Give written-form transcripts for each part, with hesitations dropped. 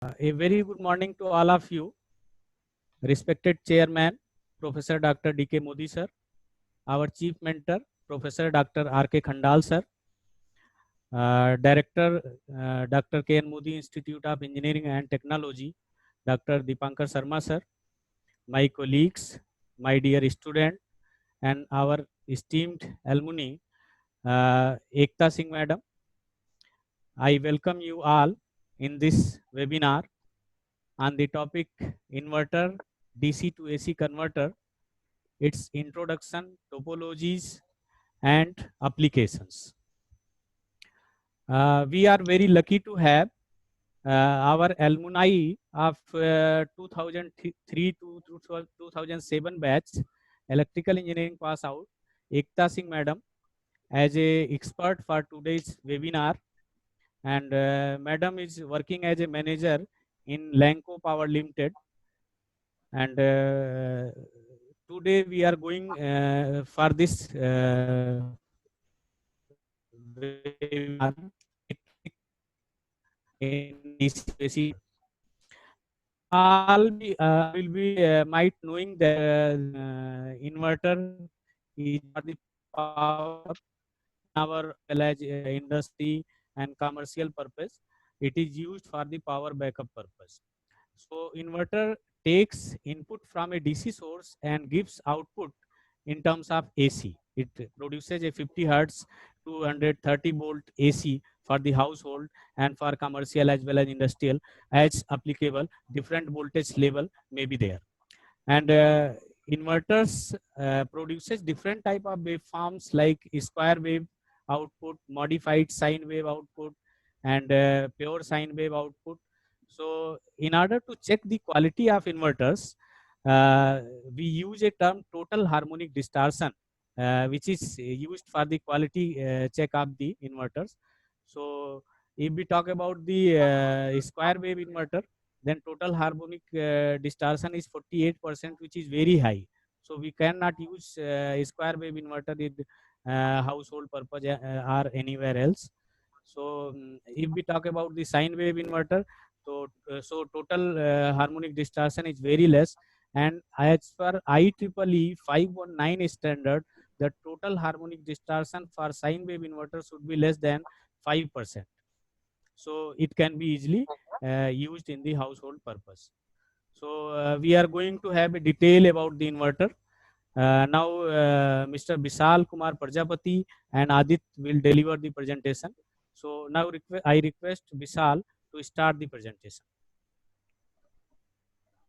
A very good morning to all of you. Respected Chairman, Professor Dr. D.K. Modi sir, our Chief Mentor, Professor Dr. R.K. Khandal sir, Director Dr. K.N. Modi Institute of Engineering and Technology, Dr. Dipankar Sharma sir, my colleagues, my dear student, and our esteemed alumni, Ekta Singh Madam. I welcome you all in this webinar on the topic inverter, DC to AC converter, its introduction, topologies, and applications. We are very lucky to have our alumni of 2003 to 2007 batch, electrical engineering pass out, Ekta Singh Madam, as a expert for today's webinar. And Madam is working as a manager in Lanco Power Limited. And today we are going for this webinar in DC. All will be might knowing that inverter is for the power in our village industry and commercial purpose. It is used for the power backup purpose. So inverter takes input from a DC source and gives output in terms of AC. It produces a 50 hertz 230 volt AC for the household and for commercial as well as industrial as applicable. Different voltage level may be there. And inverters produces different type of waveforms like square wave output, modified sine wave output, and pure sine wave output. So in order to check the quality of inverters, uh, we use a term total harmonic distortion, which is used for the quality check of the inverters. So if we talk about the square wave inverter, then total harmonic distortion is 48%, which is very high. So we cannot use square wave inverter in household purpose or anywhere else. So if we talk about the sine wave inverter, so total harmonic distortion is very less. And as per IEEE 519 standard, the total harmonic distortion for sine wave inverter should be less than 5%. So it can be easily used in the household purpose. So we are going to have a detail about the inverter. Now Mr. Vishal Kumar Prajapati and Adit will deliver the presentation. So now I request Vishal to start the presentation.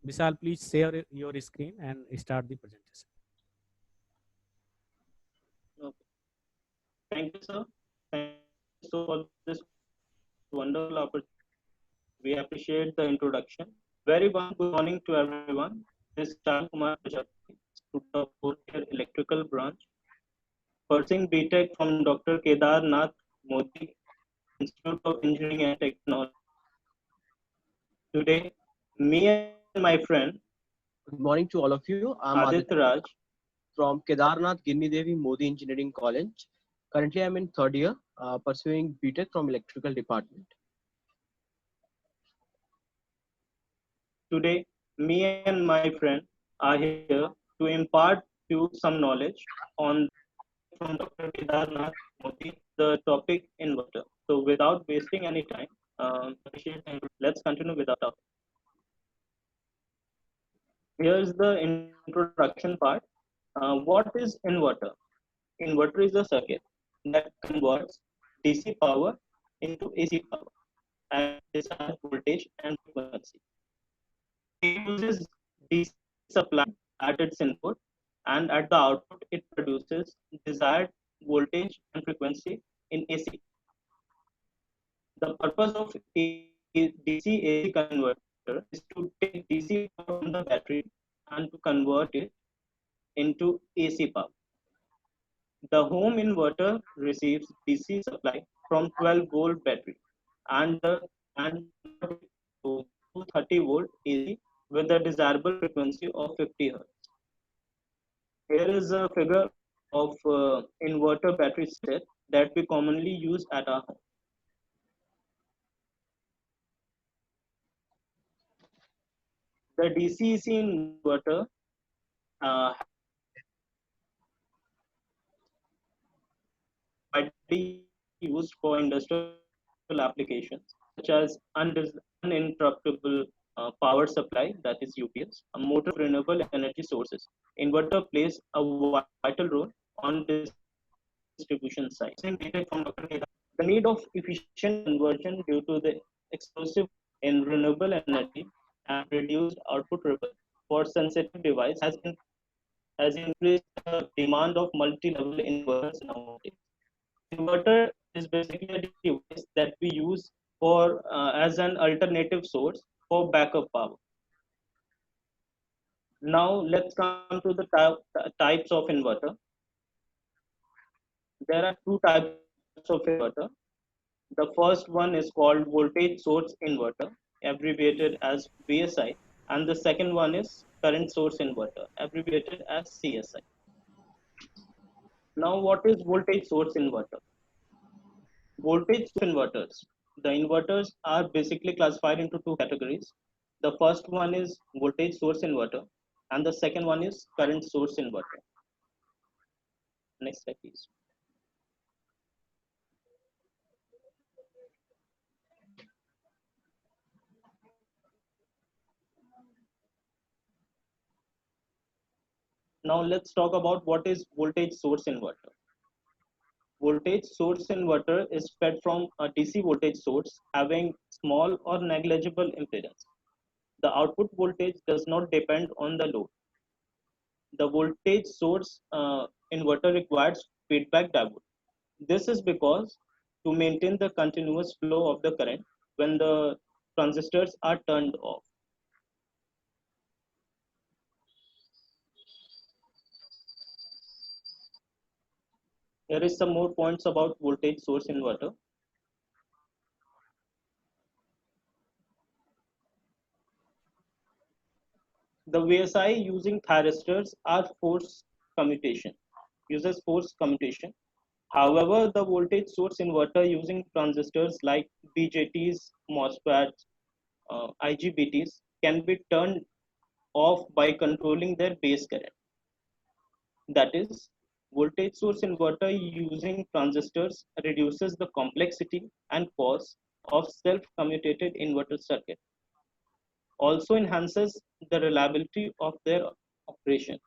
Vishal, please share your screen and start the presentation. Okay. Thank you, sir. Thank you so for this wonderful opportunity. We appreciate the introduction. Very good morning to everyone. This is Vishal Kumar Prajapati, student of 4th year electrical branch, pursuing BTech from Dr. Kedarnath Modi Institute of Engineering and Technology. Today, me and my friend Good morning to all of you. I'm Aditya Raj from Kedarnath Ginni Devi Modi Engineering College. Currently, I'm in third year, pursuing BTech from Electrical Department. Today, me and my friend are here to impart you some knowledge on from Dr. Kedarnath Modi, the topic inverter. So without wasting any time, let's continue with our topic. Here's the introduction part. What is inverter? Inverter is a circuit that converts DC power into AC power at desired voltage and frequency. It uses DC supply at its input, and at the output, it produces desired voltage and frequency in AC. The purpose of DC-AC converter is to take DC power from the battery and to convert it into AC power. The home inverter receives DC supply from 12-volt battery and convert it to 230 volt AC with a desirable frequency of 50 Hz. Here is a figure of inverter battery set that we commonly use at our home. The DC-DC inverter widely used for industrial applications such as uninterruptible power supply, that is UPS, a motor renewable energy sources. Inverter plays a vital role on distribution side. The need of efficient conversion due to the explosive in renewable energy and reduced output ripple for sensitive device has increased the demand of multi-level inverters nowadays. Inverter is basically a device that we use for as an alternative source for backup power. Now let's come to the types of inverter. There are two types of inverter. The first one is called voltage source inverter, abbreviated as VSI, and the second one is current source inverter, abbreviated as CSI. Now, what is voltage source inverter? Voltage inverters. The inverters are basically classified into two categories. The first one is voltage source inverter, and the second one is current source inverter. Next slide, please. Now let's talk about what is voltage source inverter. Voltage source inverter is fed from a DC voltage source having small or negligible impedance. The output voltage does not depend on the load. The voltage source inverter requires feedback diode. This is because to maintain the continuous flow of the current when the transistors are turned off. Here is some more points about voltage source inverter. The VSI using thyristors are force commutation, uses force commutation. However, the voltage source inverter using transistors like BJTs, MOSFETs, IGBTs can be turned off by controlling their base current. That is, voltage source inverter using transistors reduces the complexity and cost of self-commutated inverter circuit. Also enhances the reliability of their operation.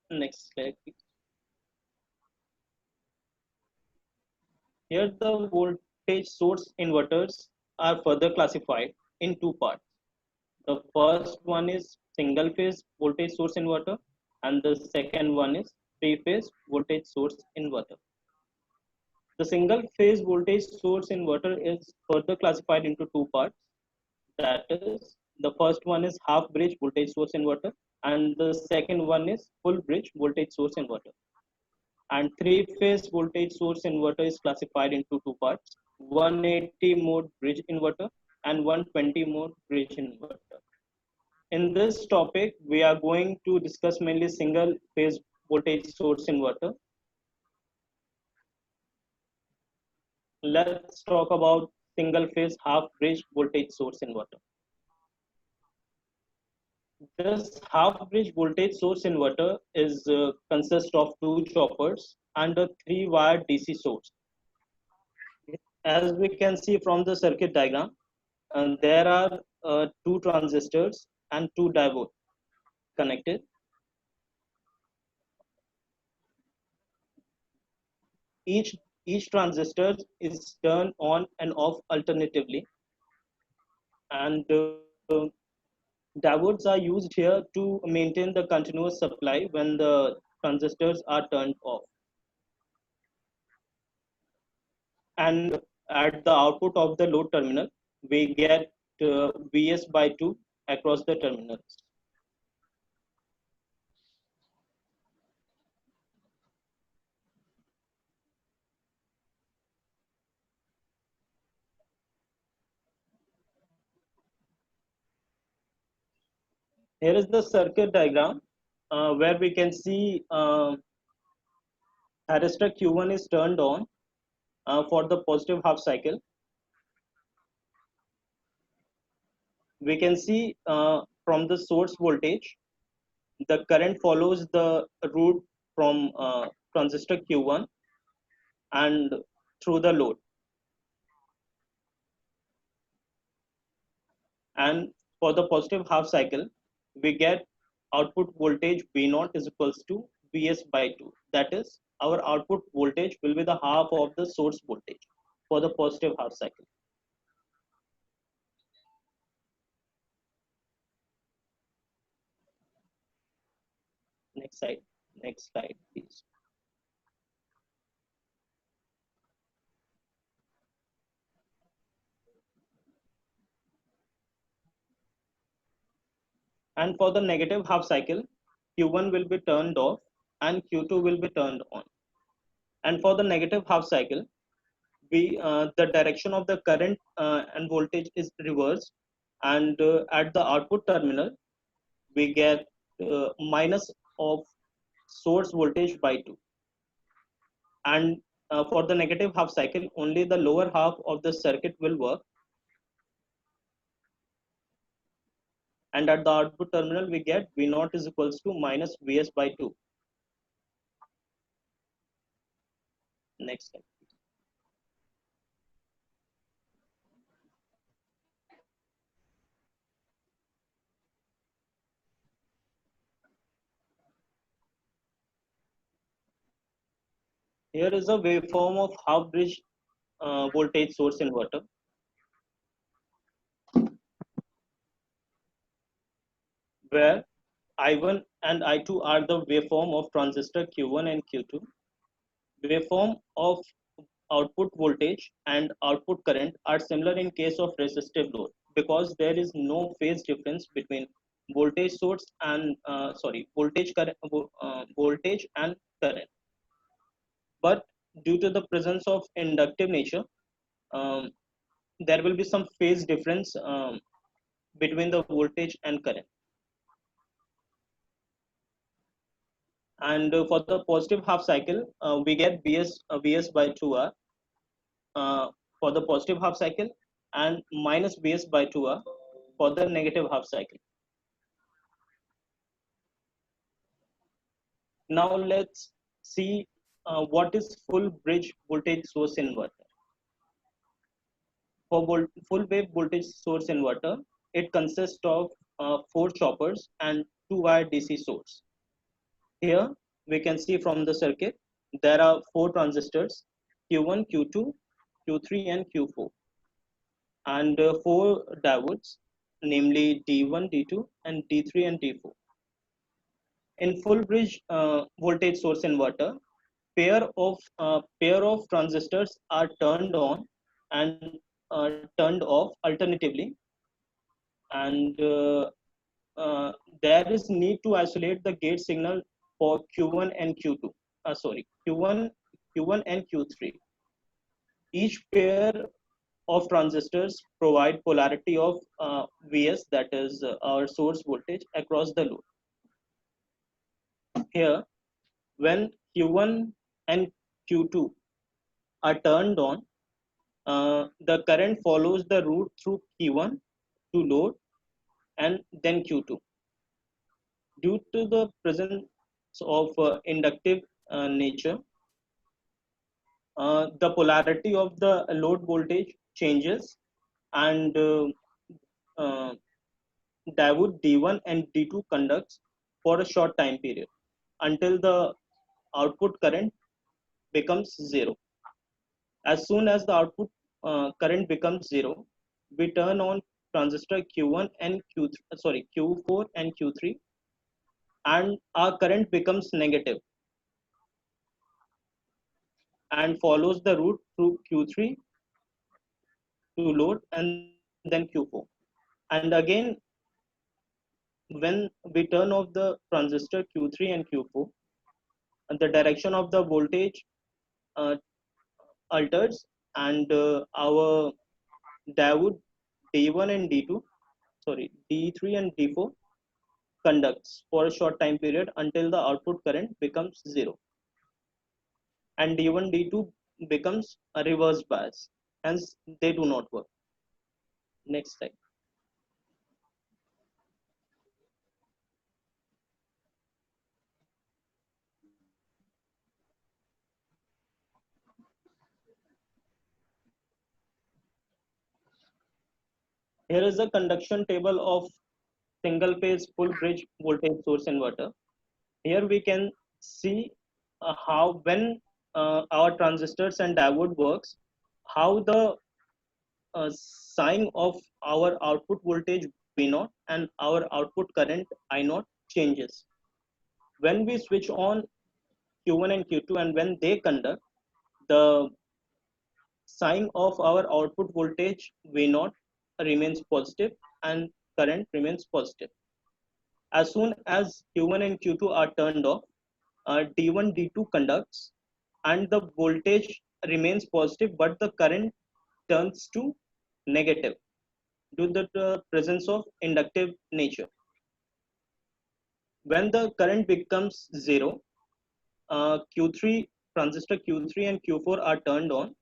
Next slide, please. Here the voltage source inverters are further classified in two parts. The first one is single phase voltage source inverter and the second one is three phase voltage source inverter. The single phase voltage source inverter is further classified into two parts. That is, the first one is half bridge voltage source inverter and the second one is full bridge voltage source inverter. And three phase voltage source inverter is classified into two parts, 180 mode bridge inverter and 120 mode bridge inverter. In this topic, we are going to discuss mainly single phase voltage source inverter. Let's talk about single phase half bridge voltage source inverter. This half bridge voltage source inverter is consists of two choppers and a 3-wire DC source. As we can see from the circuit diagram, there are two transistors and two diodes connected. Each transistor is turned on and off alternatively, and diodes are used here to maintain the continuous supply when the transistors are turned off. And at the output of the load terminal, we get Vs by 2 across the terminals. Here is the circuit diagram where we can see thyristor Q1 is turned on for the positive half cycle. We can see from the source voltage, the current follows the route from transistor Q1 and through the load. And for the positive half cycle, we get output voltage V0 is equals to Vs by 2. That is, our output voltage will be the half of the source voltage for the positive half cycle. Next slide, please. And for the negative half cycle, Q1 will be turned off and Q2 will be turned on. And for the negative half cycle, the direction of the current and voltage is reversed, and at the output terminal, we get minus of source voltage by 2. And for the negative half cycle, only the lower half of the circuit will work, and at the output terminal we get V0 is equals to minus Vs by 2. Next slide. Here is a waveform of half bridge voltage source inverter. Where I1 and I2 are the waveform of transistor Q1 and Q2. Waveform of output voltage and output current are similar in case of resistive load because there is no phase difference between voltage source and voltage and current. But due to the presence of inductive nature, there will be some phase difference between the voltage and current. And for the positive half cycle, we get Vs by 2R for the positive half cycle and minus Vs by 2R for the negative half cycle. Now let's see what is full bridge voltage source inverter. For full wave voltage source inverter, it consists of 4 choppers and 2-wire DC source. Here we can see from the circuit there are 4 transistors Q1, Q2, Q3 and Q4, and 4 diodes, namely D1, D2 and D3 and D4. In full bridge voltage source inverter, pair of transistors are turned on and turned off alternatively, and there is need to isolate the gate signal for Q1 and Q2. Q1 and Q3. Each pair of transistors provide polarity of Vs, that is our source voltage, across the load. Here, when Q1 and Q2 are turned on, the current follows the route through Q1 to load and then Q2. Due to the presence of inductive nature, the polarity of the load voltage changes, and diode D1 and D2 conducts for a short time period until the output current becomes 0. As soon as the output current becomes 0, we turn on transistor Q1 and Q4 and Q3, and our current becomes negative and follows the route through Q3 to load and then Q4. And again, when we turn off the transistor Q3 and Q4, the direction of the voltage alters, and our diode D1 and D2, D3 and D4 conducts for a short time period until the output current becomes 0, and D1, D2 becomes a reverse bias. Hence, they do not work. Next slide. Here is the conduction table of single phase full bridge voltage source inverter. Here we can see how when our transistors and diode works, how the sign of our output voltage V0 and our output current I0 changes. When we switch on Q1 and Q2 and when they conduct, the sign of our output voltage V0 remains positive and current remains positive. As soon as Q1 and Q2 are turned off, D1, D2 conducts and the voltage remains positive, but the current turns to negative due to the presence of inductive nature. When the current becomes 0, Q3 transistor Q3 and Q4 are turned on,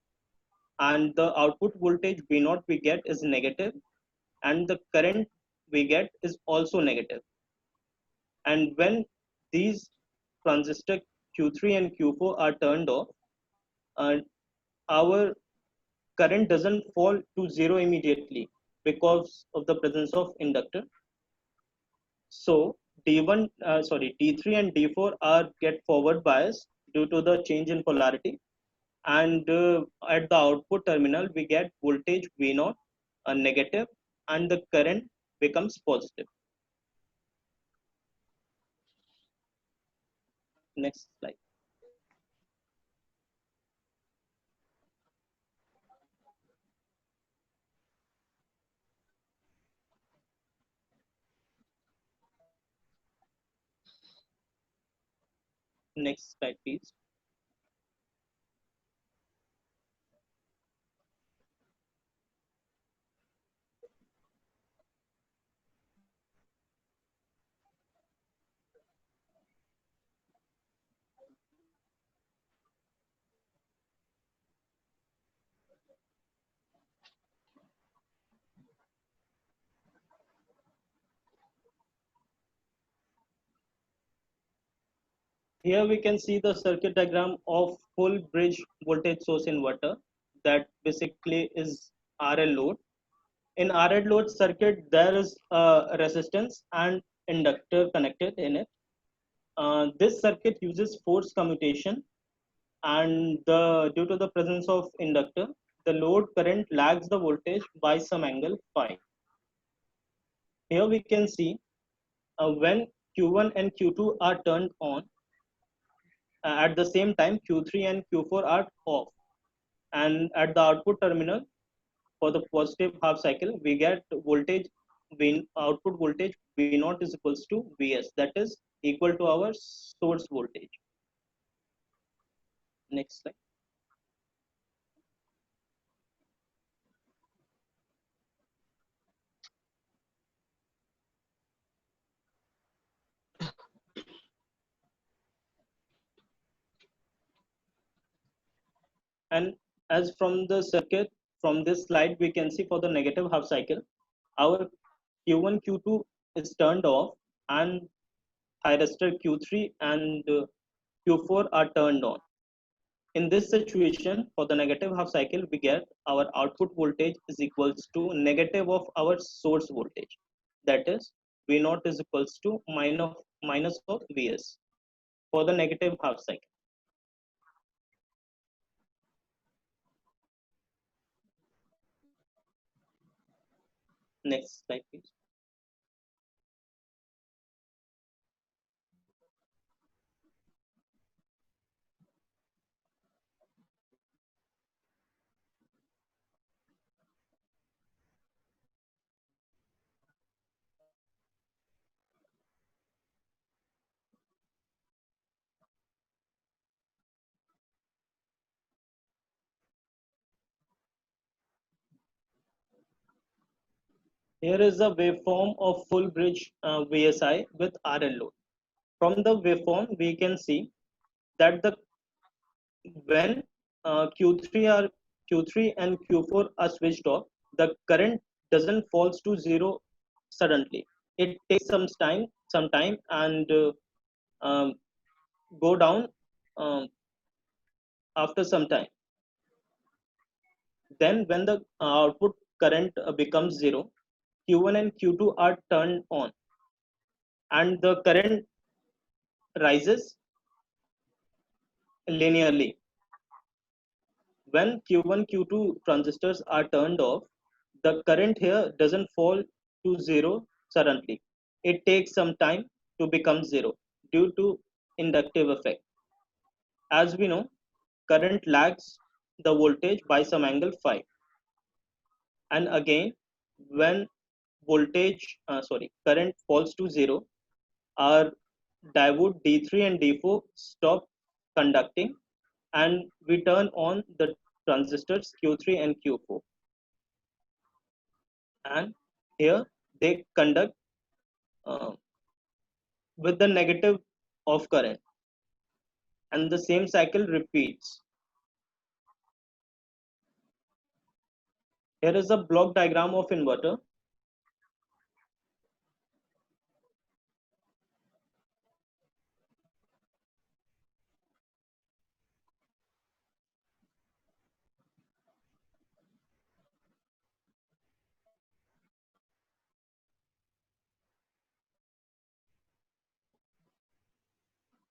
and the output voltage V0 we get is negative, and the current we get is also negative. And when these transistor Q3 and Q4 are turned off, our current doesn't fall to 0 immediately because of the presence of inductor. So D3 and D4 are get forward bias due to the change in polarity, and at the output terminal we get voltage V0 negative, and the current becomes positive. Next slide. Next slide, please. Here we can see the circuit diagram of full bridge voltage source inverter, that basically is RL load. In RL load circuit, there is a resistance and inductor connected in it. This circuit uses force commutation, and due to the presence of inductor, the load current lags the voltage by some angle phi. Here we can see when Q1 and Q2 are turned on, at the same time Q3 and Q4 are off, and at the output terminal for the positive half cycle we get voltage output voltage V0 is equals to Vs, that is equal to our source voltage. Next slide. And as from the circuit, from this slide we can see for the negative half cycle, our Q1 Q2 is turned off and thyristor Q3 and Q4 are turned on. In this situation, for the negative half cycle, we get our output voltage is equals to negative of our source voltage. That is, V0 is equals to minus of Vs for the negative half cycle. Next slide, please. Here is a waveform of full bridge VSI with RL load. From the waveform, we can see that when Q3 and Q4 are switched off, the current doesn't falls to zero suddenly. It takes some time, and um, go down after some time. Then, when the output current becomes zero, Q1 and Q2 are turned on, and the current rises linearly. When Q1, Q2 transistors are turned off, the current here doesn't fall to zero suddenly. It takes some time to become zero due to inductive effect. As we know, current lags the voltage by some angle phi. And again, when current falls to zero, our diode D3 and D4 stop conducting, and we turn on the transistors Q3 and Q4. And here they conduct uh, with the negative of current, and the same cycle repeats. Here is a block diagram of inverter.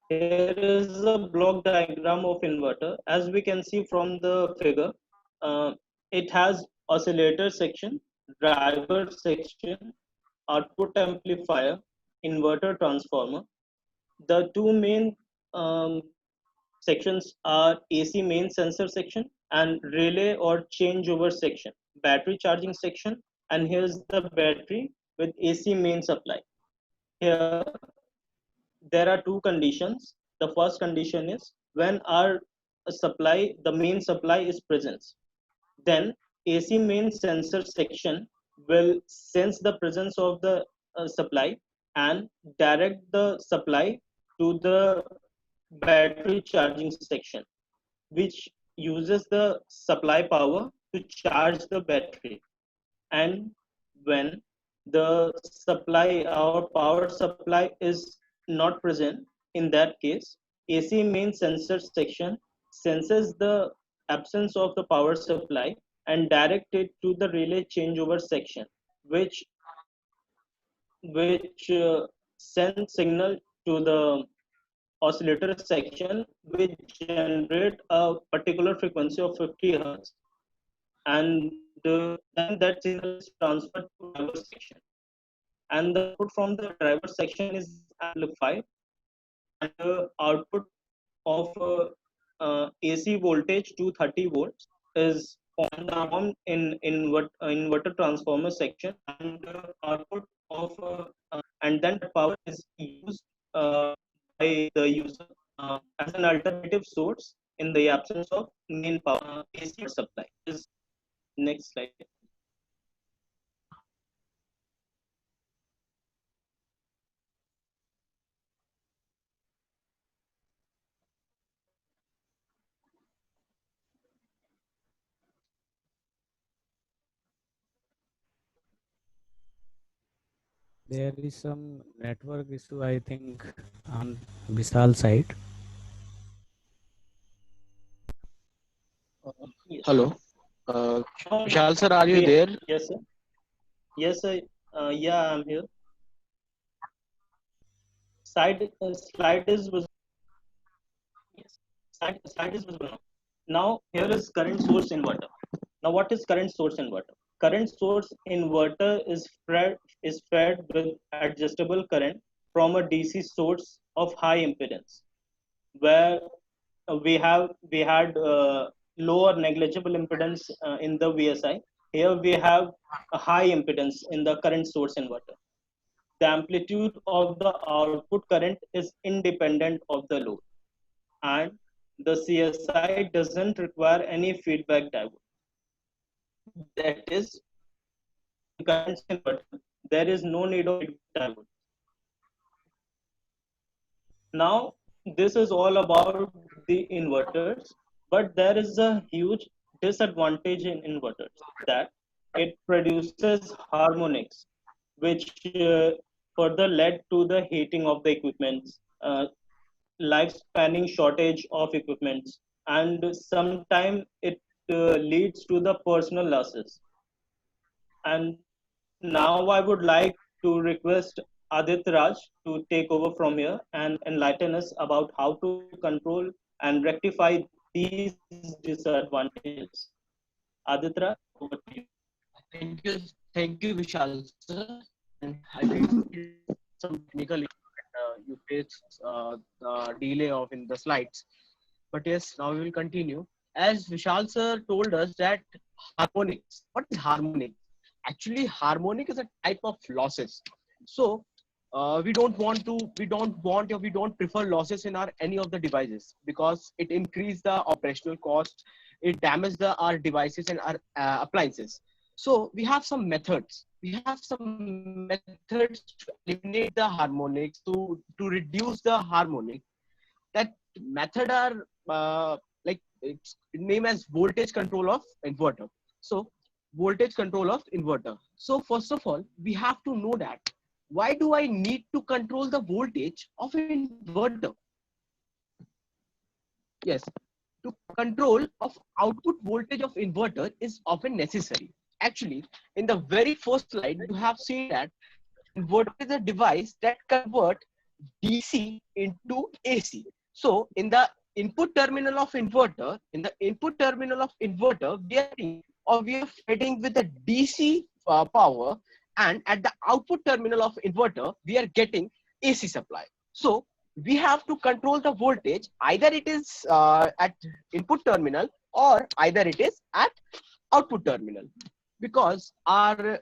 Here is a block diagram of inverter. As we can see from the figure, uh, it has oscillator section, driver section, output amplifier, inverter transformer. The two main um, sections are AC main sensor section and relay or changeover section, battery charging section, and here's the battery with AC main supply. Here there are two conditions. The first condition is when our supply, the main supply is present, then AC main sensor section will sense the presence of the supply and direct the supply to the battery charging section, which uses the supply power to charge the battery. And when the supply or power supply is not present, in that case, AC main sensor section senses the absence of the power supply and direct it to the relay changeover section, which sends signal to the oscillator section, which generate a particular frequency of 50 hertz, and then that signal is transferred to driver section, and the output from the driver section is amplified, and the output of AC voltage to 30 volts is formed in inverter transformer section, and the output of and then the power is used by the user as an alternative source in the absence of main power AC supply. Next slide. There is some network issue, I think, on Vishal side. Yes. Hello. Vishal sir, are you We- there? Yes, sir. Yes, sir. Yeah, I'm here. Slide is visible. Yes. Slide is visible now. Now here is current source inverter. Now what is current source inverter? Current source inverter is fed with adjustable current from a DC source of high impedance, where we had low or negligible impedance in the VSI. Here we have a high impedance in the current source inverter. The amplitude of the output current is independent of the load, and the CSI doesn't require any feedback diode. That is, currents inverter, there is no need of diode. Now, this is all about the inverters, but there is a huge disadvantage in inverters that it produces harmonics, which further led to the heating of the equipments, lifespanning shortage of equipments, and sometimes it leads to the personal losses. And now I would like to request Aditya Raj to take over from here and enlighten us about how to control and rectify these disadvantages. Aditya, over to you. Thank you, Vishal sir. And I think some technical issue and you faced the delay of in the slides. But yes, now we will continue. As Vishal sir told us that harmonics. What is harmonic? Actually, harmonic is a type of losses. So we don't prefer losses in our any of the devices because it increase the operational cost. It damages our devices and our appliances. So we have some methods. We have some methods to eliminate the harmonics, to reduce the harmonic. That method are like it's named as voltage control of inverter. So voltage control of inverter. So first of all, we have to know that why do I need to control the voltage of inverter? Yes, to control of output voltage of inverter is often necessary. Actually, in the very first slide, you have seen that inverter is a device that convert DC into AC. So in the input terminal of inverter, we are feeding with the DC power, and at the output terminal of inverter, we are getting AC supply. So we have to control the voltage, either it is at input terminal or either it is at output terminal, because our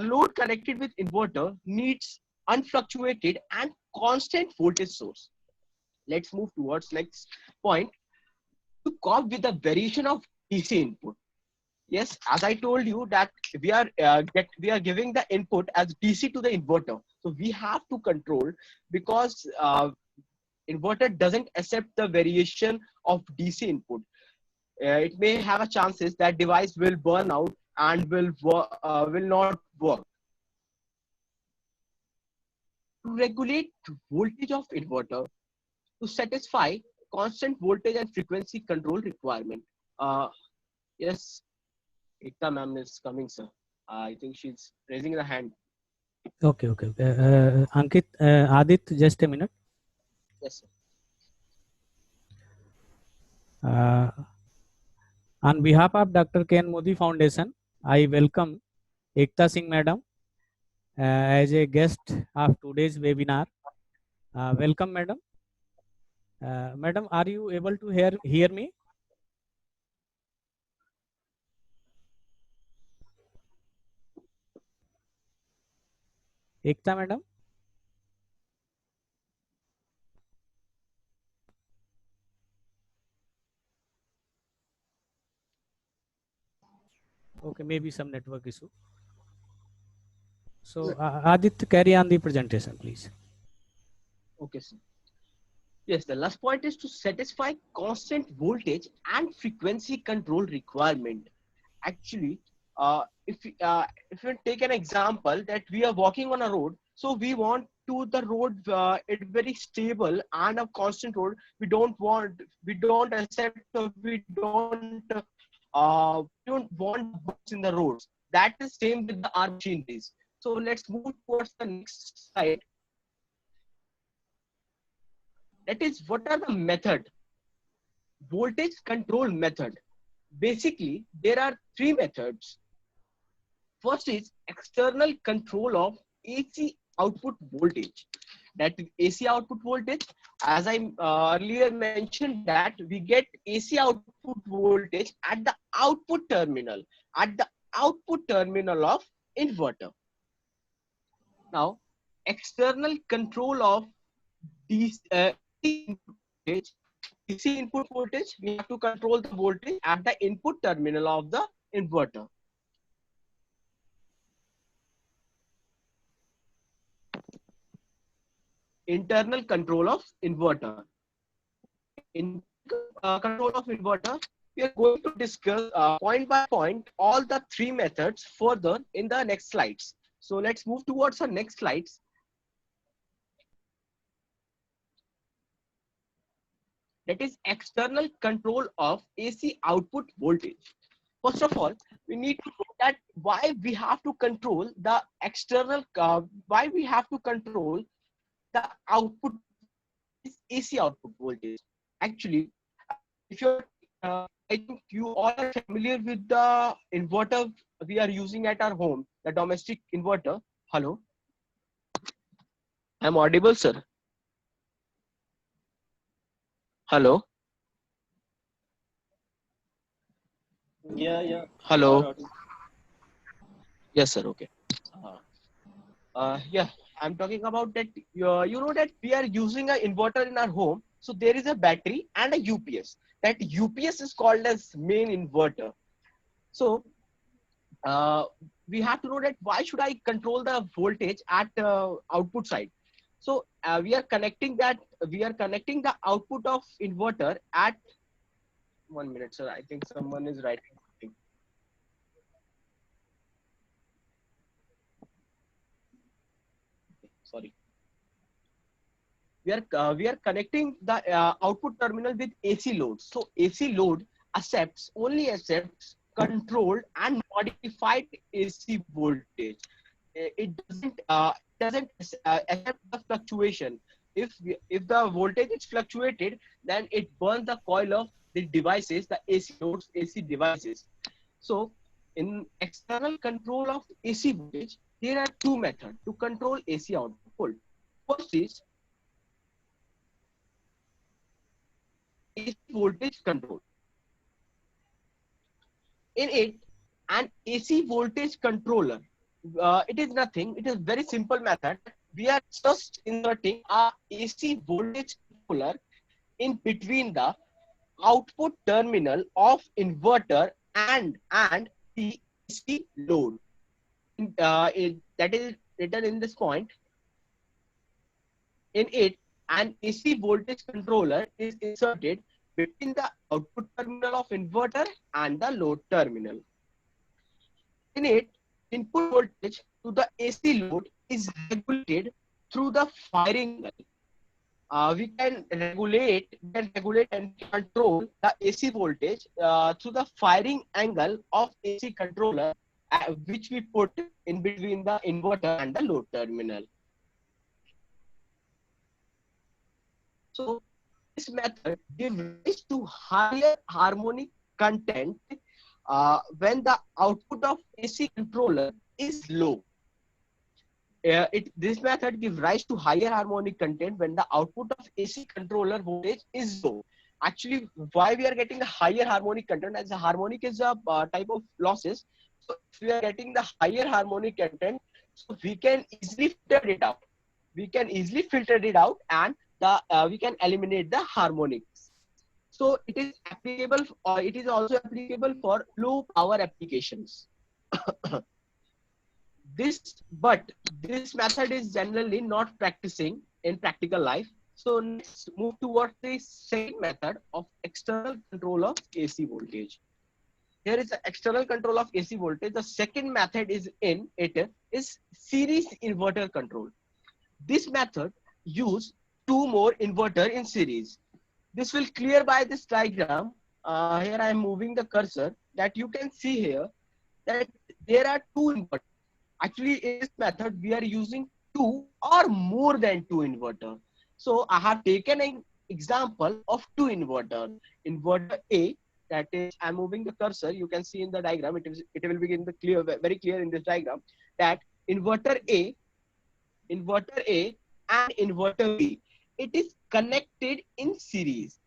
load connected with inverter needs unfluctuated and constant voltage source. Let's move towards next point. To cope with the variation of DC input. Yes, as I told you that we are giving the input as DC to the inverter. So we have to control, because inverter doesn't accept the variation of DC input. It may have a chances that device will burn out and will not work. To regulate voltage of inverter, to satisfy constant voltage and frequency control requirement. Yes, Ekta ma'am is coming, sir. I think she's raising the hand. Okay. Ankit, Adit, just a minute. Yes, sir. On behalf of Dr. Ken Modi Foundation, I welcome Ekta Singh Madam as a guest of today's webinar. Welcome, Madam. Madam, are you able to hear me? Ekta Madam? Okay, maybe some network issue. So, Adit, carry on the presentation, please. Okay, sir. Yes, the last point is to satisfy constant voltage and frequency control requirement. Actually, if you take an example that we are walking on a road, so we want to the road it very stable and a constant road. We don't accept, we don't want bumps in the roads. That is same with our machineries. So let's move towards the next slide. That is, what are the method? Voltage control method. Basically, there are three methods. First is external control of AC output voltage. That is AC output voltage. As I earlier mentioned, that we get AC output voltage at the output terminal of inverter. Now, external control of DC input voltage, we have to control the voltage at the input terminal of the inverter. internal control of inverter. In control of inverter, we are going to discuss point by point all the three methods further in the next slides. So let's move towards the next slides. That is external control of AC output voltage. First of all, we need to know that why we have to control the external, why we have to control the output AC output voltage. Actually, if you're, I think you all are familiar with the inverter we are using at our home, the domestic inverter. Hello, I'm audible, sir. Hello. Yeah, yeah. Hello. Yes, sir. Okay. Yeah, I'm talking about that. You know that we are using an inverter in our home. So there is a battery and a UPS. That UPS is called as main inverter. So we have to know that why should I control the voltage at output side. So we are connecting the output of inverter at 1 minute, sir. I think someone is writing something. Sorry. We are connecting the output terminal with AC load. So AC load only accepts controlled and modified AC voltage. It doesn't accept the fluctuation. If the voltage is fluctuated, then it burns the coil of the devices, the AC loads, AC devices. So in external control of AC voltage, there are two methods to control AC output. First is AC voltage control. In it, an AC voltage controller, it is nothing. It is very simple method. We are just inserting a AC voltage controller in between the output terminal of inverter and the AC load. That is written in this point. In it, an AC voltage controller is inserted between the output terminal of inverter and the load terminal. In it, input voltage to the AC load is regulated through the firing angle. We can regulate and control the AC voltage through the firing angle of AC controller, which we put in between the inverter and the load terminal. So this method gives rise to higher harmonic content when the output of AC controller is low. This method gives rise to higher harmonic content when the output of AC controller voltage is low. Actually, why we are getting the higher harmonic content, as the harmonic is a type of losses. So if we are getting the higher harmonic content, so we can easily filter it out. And we can eliminate the harmonics. So it is applicable. It is also applicable for low power applications. This method is generally not practicing in practical life. So let's move towards the second method of external control of AC voltage. Here is the external control of AC voltage. The second method is series inverter control. This method uses two more inverter in series. This will clear by this diagram. Here I am moving the cursor, that you can see here that there are two inverters. Actually, in this method, we are using two or more than two inverters. So I have taken an example of two inverters. Inverter A, that is, I'm moving the cursor. You can see in the diagram. It will be very clear in this diagram that inverter A and inverter B. It is connected in series.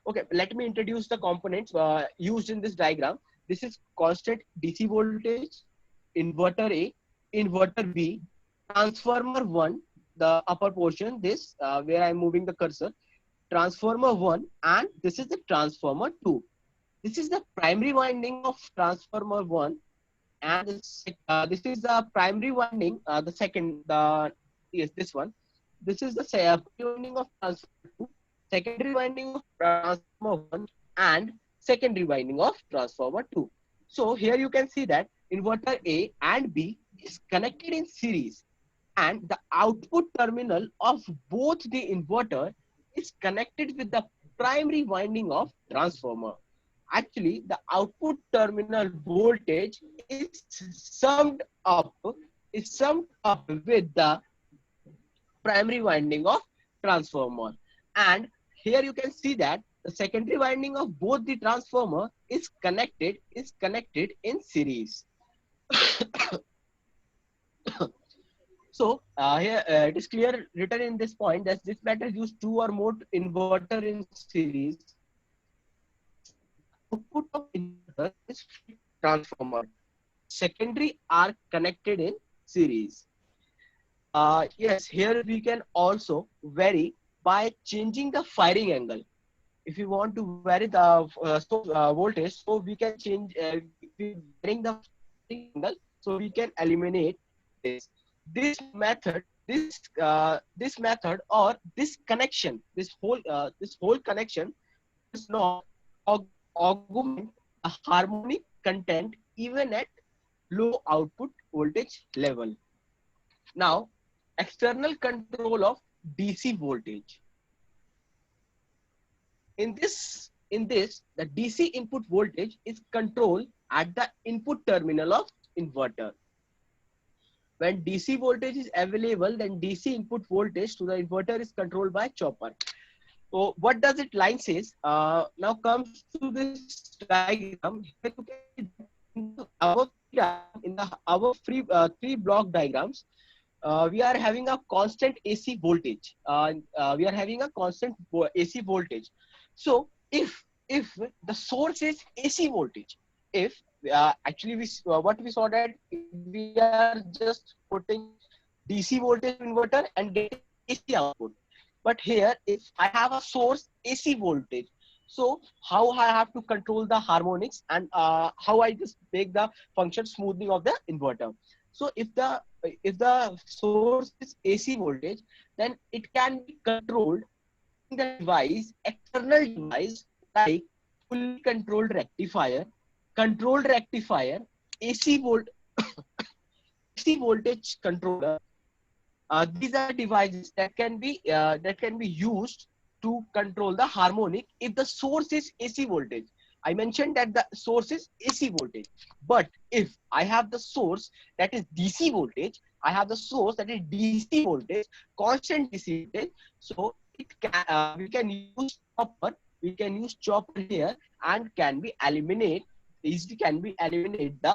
Okay, let me introduce the components used in this diagram. This is constant DC voltage, inverter A, inverter B, transformer 1, the upper portion, this where I am moving the cursor, transformer 1, and this is the transformer 2. This is the primary winding of transformer 1, and this is the primary winding, the yes, this one. This is the winding of transformer 2, secondary winding of transformer 1, and secondary winding of transformer 2. So here you can see that inverter A and B is connected in series, and the output terminal of both the inverter is connected with the primary winding of transformer. Actually, the output terminal voltage summed up is summed up with the primary winding of transformer. And here you can see that the secondary winding of both the transformer is connected in series. So here it is clear written in this point that this matter use two or more inverter in series. Output of inverter is transformer. Secondary are connected in series. Yes, here we can also vary by changing the firing angle. If you want to vary the voltage, so we can change varying the firing angle, so we can eliminate this. This method or this connection, this whole connection does not augment the harmonic content even at low output voltage level. Now, external control of DC voltage. In this, the DC input voltage is controlled at the input terminal of inverter. When DC voltage is available, then DC input voltage to the inverter is controlled by chopper. So what does it line says? Now comes to this diagram. Here you can see our three block diagrams. We are having a constant AC voltage. We are having a constant AC voltage. So if the source is AC voltage, if actually what we saw that we are just putting DC voltage inverter and getting AC output. But here, if I have a source AC voltage, so how I have to control the harmonics and how I just make the function smoothing of the inverter. So if the source is AC voltage, then it can be controlled in the device, external device like fully controlled rectifier, AC volt, AC voltage controller. These are devices that can be used to control the harmonic if the source is AC voltage. I mentioned that the source is AC voltage, but if I have the source that is DC voltage, I have the source that is DC voltage, constant DC voltage. So we can use chopper. We can use chopper here and easily can be eliminate the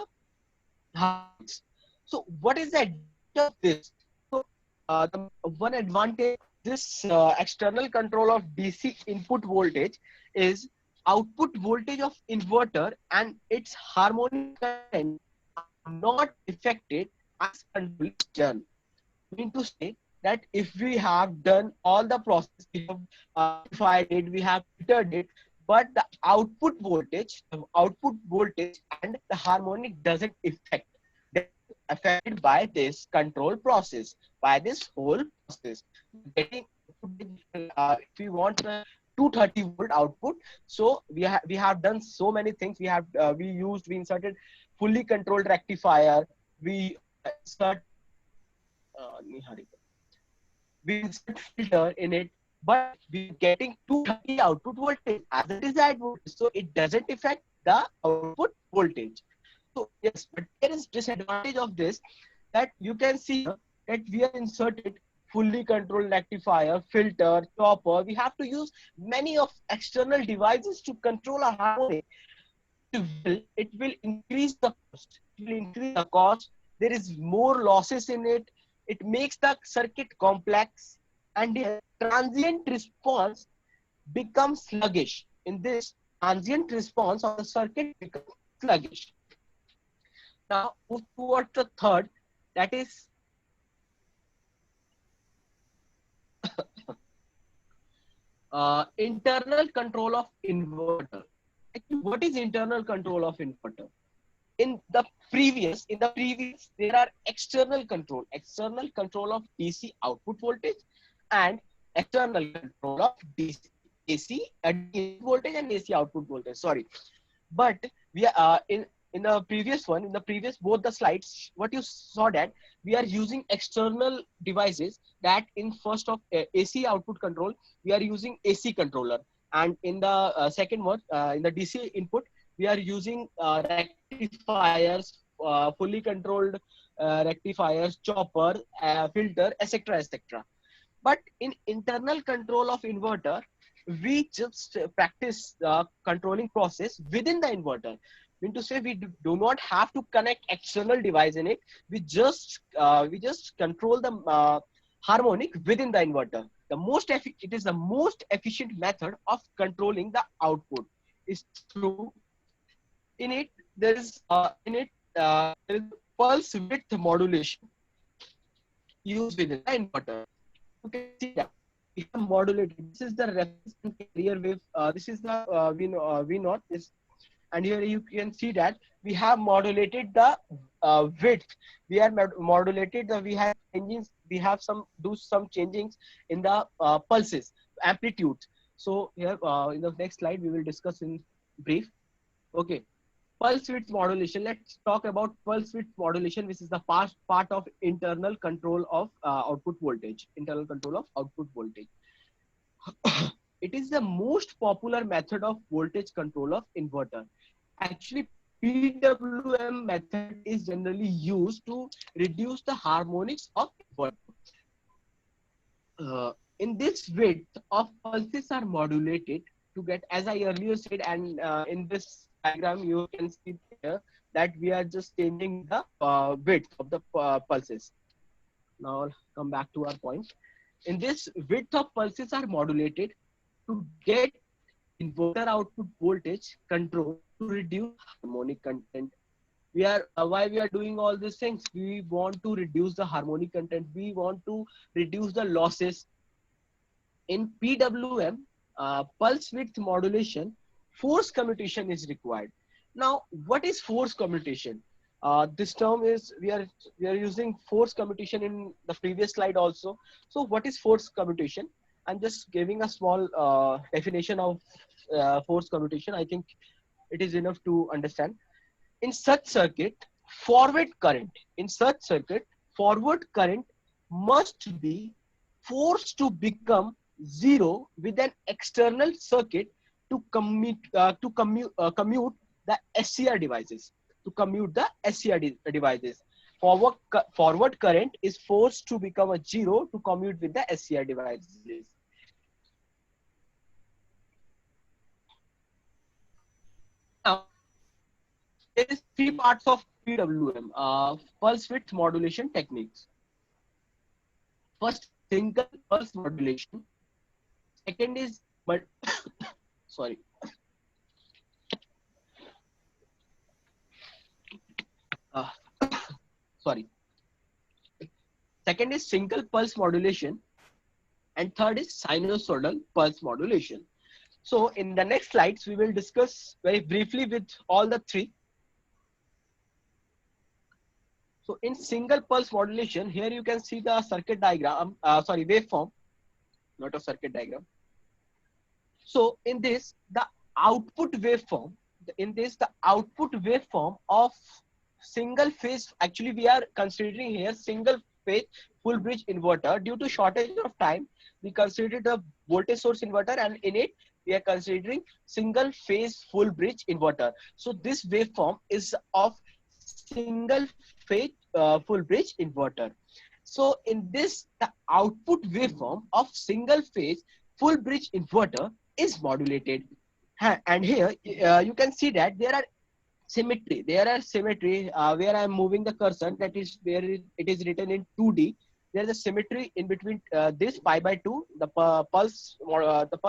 harmonics. So what is the advantage of this? So the one advantage this external control of DC input voltage is output voltage of inverter and its harmonic current are not affected as control is done. Mean to say that if we have done all the process, we have rectified it, we have filtered it, but the output voltage and the harmonic doesn't affected by this control process, by this whole process. Getting if we want the 230 volt output, so we have done so many things. We inserted fully controlled rectifier. We insert we insert filter in it, but we're getting 230 output voltage as a desired voltage, so it doesn't affect the output voltage. So yes, but there is disadvantage of this, that you can see that we have inserted fully controlled rectifier, filter, chopper. We have to use many of external devices to control a harmonic. It will increase the cost. It will increase the cost. There is more losses in it. It makes the circuit complex, and the transient response becomes sluggish. In this, transient response of the circuit becomes sluggish. Now move towards the third, that is internal control of inverter. Actually, what is internal control of inverter? in the previous, there are external control of DC output voltage and external control of DC, AC input voltage and AC output voltage. Sorry, but we are in the previous one, in the previous both the slides, what you saw that we are using external devices, that in first of AC output control, we are using AC controller, and in the second one, in the DC input, we are using rectifiers, fully controlled rectifiers, chopper, filter, etc., etc. But in internal control of inverter, we just practice the controlling process within the inverter. Mean to say, we do not have to connect external device in it. We just control the harmonic within the inverter. It is the most efficient method of controlling the output is through, in it there is there is pulse width modulation used within the inverter. You can see that we have modulated. This is the reference and carrier wave. This is the V naught. And here you can see that we have modulated the width. We have modulated the. We have changes. We have some changings in the pulses, amplitude. So here in the next slide we will discuss in brief. Okay. Pulse width modulation. Let's talk about pulse width modulation, which is the part of internal control of output voltage. Internal control of output voltage. It is the most popular method of voltage control of inverter. Actually, PWM method is generally used to reduce the harmonics of inverter. In this width of pulses are modulated to get, as I earlier said, and in this diagram you can see here that we are just changing the width of the pulses. Now I'll come back to our point. In this, width of pulses are modulated to get inverter output voltage control to reduce harmonic content. We are why we are doing all these things. We want to reduce the harmonic content. We want to reduce the losses. In PWM, pulse width modulation, force commutation is required. Now, what is force commutation? This term is, we are using force commutation in the previous slide also. So what is force commutation? I'm just giving a small definition of force commutation. I think it is enough to understand. In such circuit, forward current must be forced to become zero with an external circuit to commute the SCR devices. Forward current is forced to become a zero to commute with the SCR devices. Now, there is three parts of PWM, pulse width modulation techniques. First, single pulse modulation. Second is, sorry. Sorry. Second is single pulse modulation, and third is sinusoidal pulse modulation. So in the next slides, we will discuss very briefly with all the three. So in single pulse modulation, here you can see the circuit diagram, waveform, not a circuit diagram. So in this, the output waveform of single phase, actually we are considering here single phase full bridge inverter. Due to shortage of time, we considered the voltage source inverter, and in it we are considering single phase full bridge inverter. So this waveform is of single phase full bridge inverter. So in this, the output waveform of single phase full bridge inverter is modulated. And here you can see that there are symmetry. Where I am moving the cursor, that is where it is written in 2D. There is a symmetry in between this pi by 2, the pulse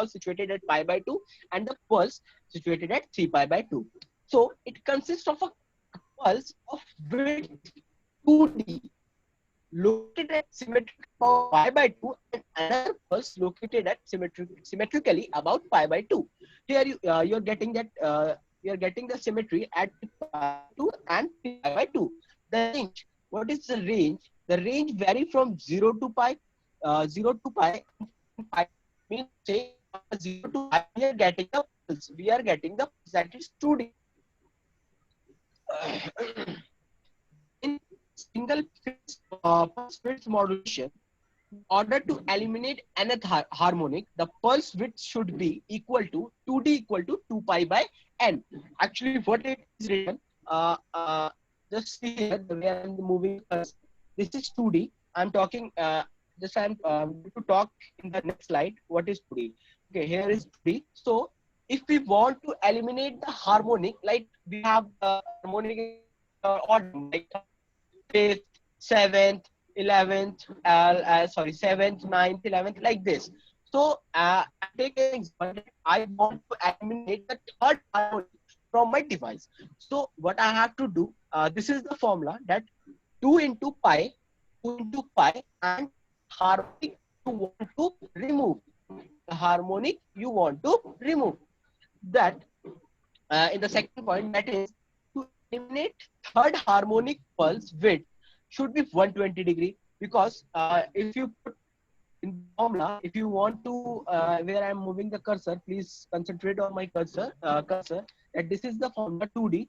situated at pi by 2, and the pulse situated at 3 pi by 2. So it consists of a pulse of width 2D located at symmetric about pi by 2, and another pulse located at symmetrically about pi by 2. Here you are getting that we are getting the symmetry at pi 2 and pi by 2. The range, what is the range? The range vary from 0 to pi, 0 to pi, and pi means say 0 to pi, we are getting the pulse. We are getting the pulse that is 2D. In single phase pulse width modulation, in order to eliminate nth harmonic, the pulse width should be equal to 2D equal to 2 pi by n. Actually, what it is written, just see here the way I'm moving. This is 2D. I'm talking. Just I'm going to talk in the next slide. What is 2D? Okay, here is 2D. So if we want to eliminate the harmonic, like we have the harmonic order, like 5th, 7th, 11th, sorry, 7th, 9th, 11th, like this. So take an example. I want to eliminate the third harmonic from my device. So what I have to do, this is the formula that 2 into pi, and harmonic you want to remove. The harmonic you want to remove. That in the second point, that is to eliminate third harmonic pulse width should be 120 degree, because if you put in the formula, if you want to where I'm moving the cursor, please concentrate on my cursor, that this is the formula 2D.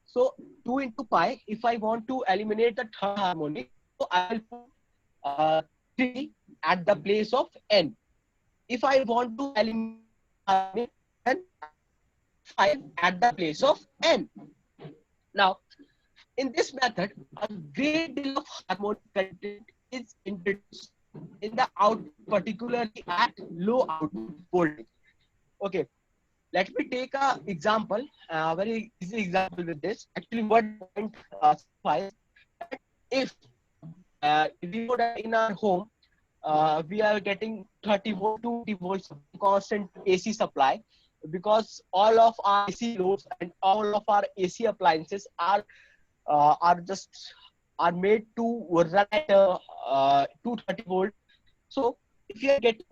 So 2 into pi, if I want to eliminate the third harmonic, so I will put 3 at the place of n. If I want to eliminate harmonic, then 5 at the place of n. Now, in this method, a great deal of harmonic content is introduced in the output, particularly at low output voltage. Okay, let me take a example, very easy example with this. Actually, what point suffice that if we would in our home, we are getting 30 volt, 20 volts constant AC supply, because all of our AC loads and all of our AC appliances are made to run at 230 volt. So if you are getting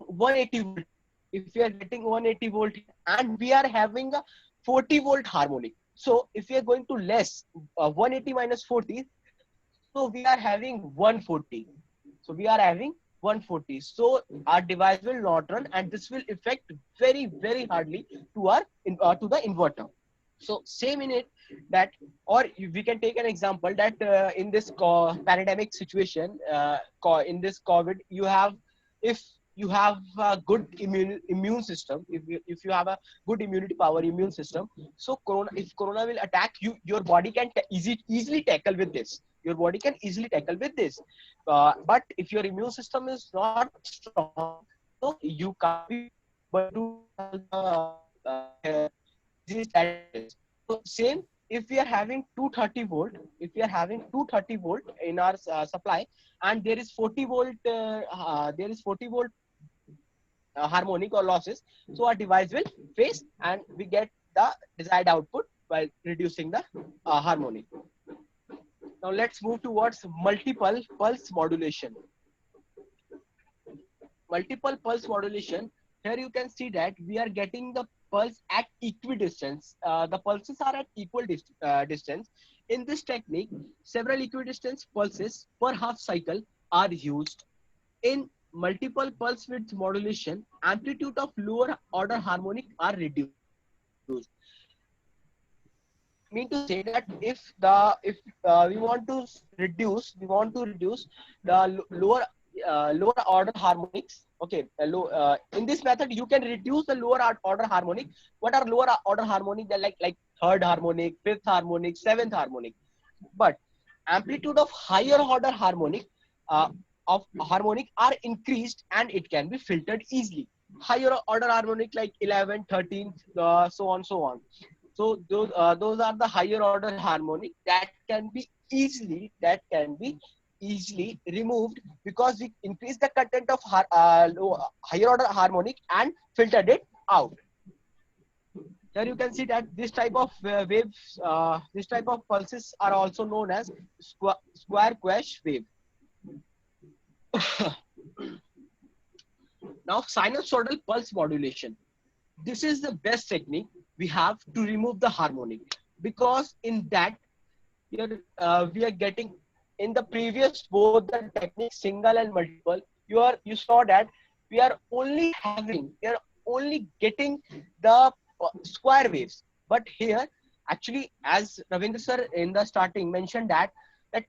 180 volt, and we are having a 40 volt harmonic, so if we are going to less 180 minus 40, so we are having 140. So we are having 140. So our device will not run, and this will affect very, very hardly to our to the inverter. So same in it, that, or we can take an example that in this pandemic situation, in this COVID, you have, if you have a good immune system, if you have a good immunity power, immune system, so if corona will attack you, your body can easily tackle with this. Your body can easily tackle with this. But if your immune system is not strong, so you can't be able to disease that is. So same, if we are having 230 volt, in our supply, and there is 40 volt, harmonic or losses, so our device will face, and we get the desired output while reducing the harmonic. Now let's move towards multiple pulse modulation. Multiple pulse modulation. Here you can see that we are getting the pulse at equidistance. The pulses are at equal distance. In this technique, several equidistant pulses per half cycle are used. In multiple pulse width modulation, amplitude of lower order harmonic are reduced. I mean to say that if we want to reduce the lower order harmonics. Okay, in this method you can reduce the lower order harmonic. What are lower order harmonic? They're like third harmonic, fifth harmonic, seventh harmonic. But amplitude of higher order harmonic are increased, and it can be filtered easily. Higher order harmonic like 11, 13, so on. So those are the higher order harmonic that can be easily removed, because we increase the content of higher order harmonic and filtered it out. Here you can see that this type of waves, this type of pulses are also known as square quash wave. Now sinusoidal pulse modulation. This is the best technique we have to remove the harmonic, because in that we are getting in the previous both the technique single and multiple. You saw that we are only getting the square waves, but here actually, as Ravindra sir in the starting mentioned that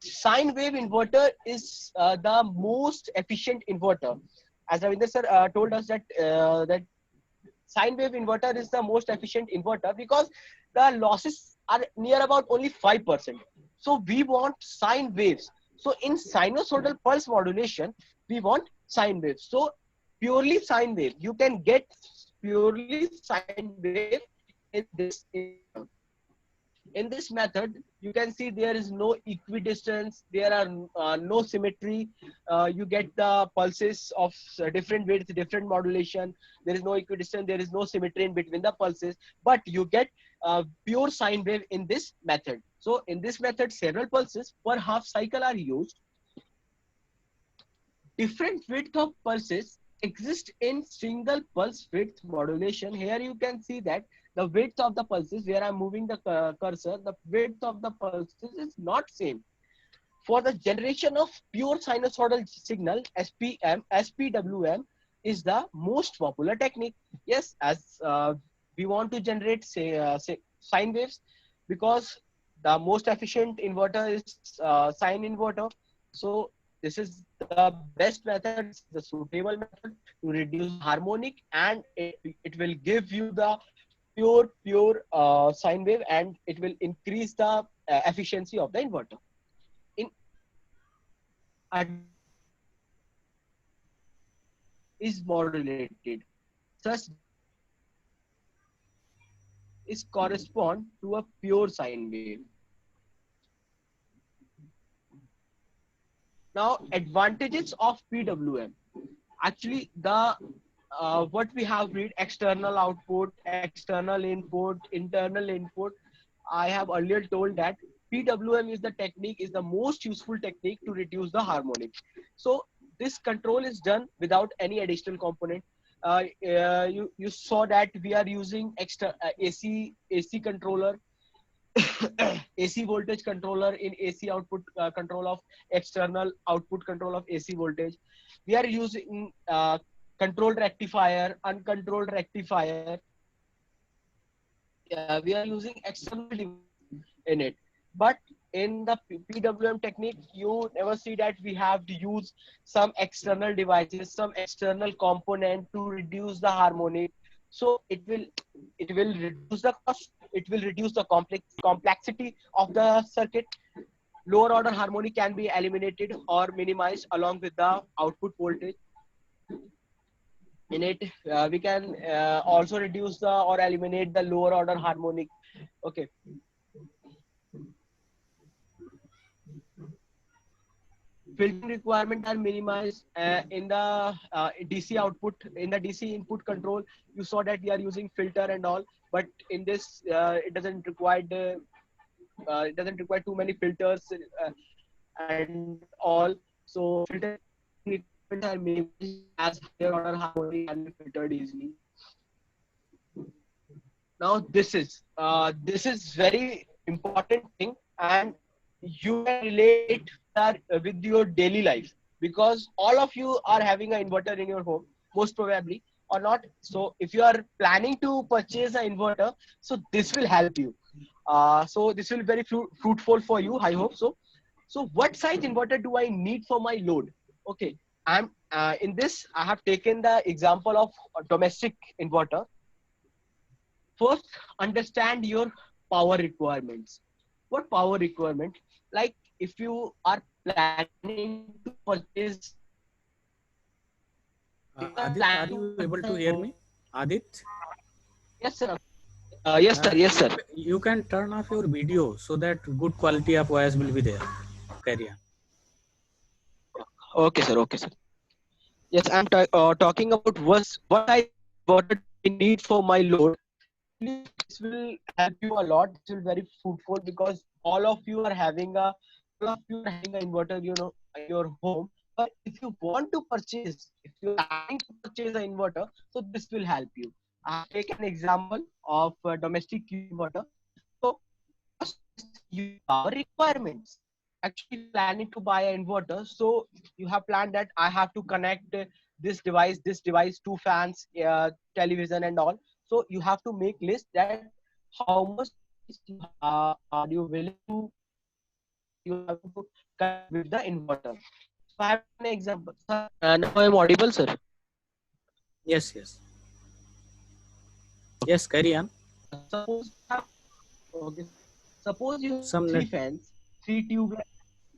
sine wave inverter is the most efficient inverter. As Ravindra sir told us that sine wave inverter is the most efficient inverter because the losses are near about only 5%. So we want sine waves. So in sinusoidal pulse modulation, we want sine waves. So purely sine wave, you can get purely sine wave in this inverter. In this method, you can see there is no equidistance, there are no symmetry. You get the pulses of different widths, different modulation. There is no equidistance, there is no symmetry in between the pulses, but you get pure sine wave in this method. So in this method, several pulses per half cycle are used. Different width of pulses exist in single pulse width modulation. Here you can see that the width of the pulses, where I'm moving the cursor, the width of the pulses is not same. For the generation of pure sinusoidal signal, SPWM is the most popular technique. Yes, as we want to generate say sine waves, because the most efficient inverter is sine inverter. So this is the best method, the suitable method to reduce harmonic, and it will give you the pure sine wave, and it will increase the efficiency of the inverter. In is modulated such is correspond to a pure sine wave. Now, advantages of PWM. Actually, the what we have read: external output, external input, internal input. I have earlier told that PWM is the technique, is the most useful technique to reduce the harmonic. So this control is done without any additional component. You saw that we are using extra AC controller, AC voltage controller in AC output control of external output control of AC voltage. We are using controlled rectifier, uncontrolled rectifier. We are using external in it. But in the PWM technique, you never see that we have to use some external devices, some external component to reduce the harmonic. So it will reduce the cost, it will reduce the complexity of the circuit. Lower order harmonic can be eliminated or minimized along with the output voltage. In it, we can also reduce the or eliminate the lower order harmonic. Okay. Filtering requirement are minimized in the DC output. In the DC input control, you saw that we are using filter and all, but in this it doesn't require too many filters and all. So filter requirements are minimized as higher order harmonic can be filtered easily. Now this is very important thing, and you can relate it with your daily life, because all of you are having an inverter in your home, most probably, or not. So if you are planning to purchase an inverter, so this will help you. So this will be very fruitful for you, I hope so. So what size inverter do I need for my load? Okay, I'm in this I have taken the example of a domestic inverter. First, understand your power requirements. What power requirement? Like if you are planning to purchase, Adit, are you able to hear me? Adit? Yes, sir. Yes, sir. Yes, sir. You can turn off your video so that good quality of voice will be there. Carry on. Okay, sir. Okay, sir. Yes, I'm talking about what I need for my load. This will help you a lot. This will very fruitful, because all of you are having an inverter, you know, in your home. But if you want to purchase, if you're planning to purchase an inverter, so this will help you. I take an example of domestic inverter. So you power requirements. Actually, planning to buy an inverter, so you have planned that I have to connect this device, two fans, television, and all. So you have to make list that how much are you willing to you have to connect with the inverter. So I have an example. Sir, now I am audible, sir. Yes, yes. Yes, carry on. Suppose you have okay. Suppose you have Some three net. fans, three tube,